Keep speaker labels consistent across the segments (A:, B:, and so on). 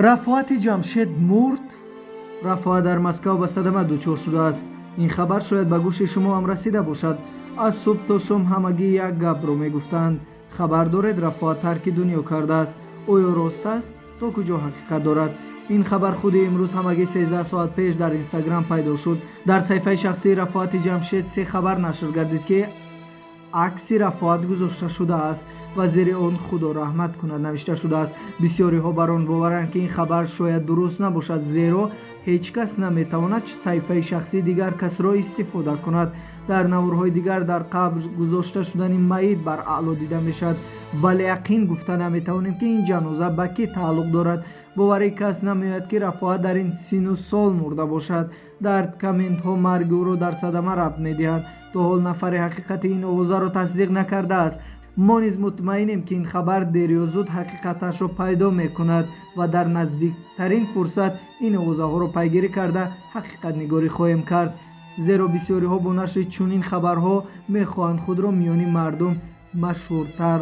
A: рафоати ҷамшед мурд. рафоа дар Москва ба садама дучор шудааст. ин хабар шояд ба гӯши шумо ҳам расида бошад. аз субҳ то шом ҳамагӣ як гапро мегуфтанд. хабар доред рафоа тарки дунё кардааст. оё рост аст? то куҷо ҳақиқат дорад? ин хабар худи имрӯз ҳамагӣ 13 соат пеш дар инстаграм пайдо шуд. дар саҳифаи шахсии рафоати ҷамшед се хабар нашр гардид ки акси рафоат гузошта шудааст ва зери он худо раҳмат кунад навишта шудааст. бисёриҳо бар он боваранд ки ин хабар шояд дуруст набошад, зеро ҳеҷ кас наметавонад саҳифаи шахсии дигар касро истифода кунад. дар наврҳои дигар дар қабр гузошта шудани маит бар аъло дида мешавад, вале яқин гуфта наметавонем ки ин ҷаноза ба кӣ тааллуқ дорад. бовари кас намеояд ки рафоат дар ин сину сол мурда бошад. дар комментҳо марги ӯро дар садама рабт медиҳанд. то ҳол нафаре ҳақиқати ин овозаро тасдиқ накардааст. мо низ мутмаинем ки ин хабар дер ё зуд ҳақиқаташро пайдо мекунад ва дар наздиктарин фурсат ин овозаҳоро пайгирӣ карда ҳақиқатнигорӣ хоҳем кард. зеро бисёриҳо бо нашри чунин хабарҳо мехоҳанд худро миёни мардум машҳуртар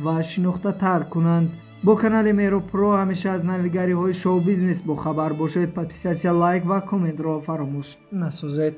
A: ва шинохтатар кунанд. бо канали Mero Pro ҳамеша аз навигариҳои шоу бизнес бохабар бошед. подписатсия, лайк ва комментро фаромӯш насозед.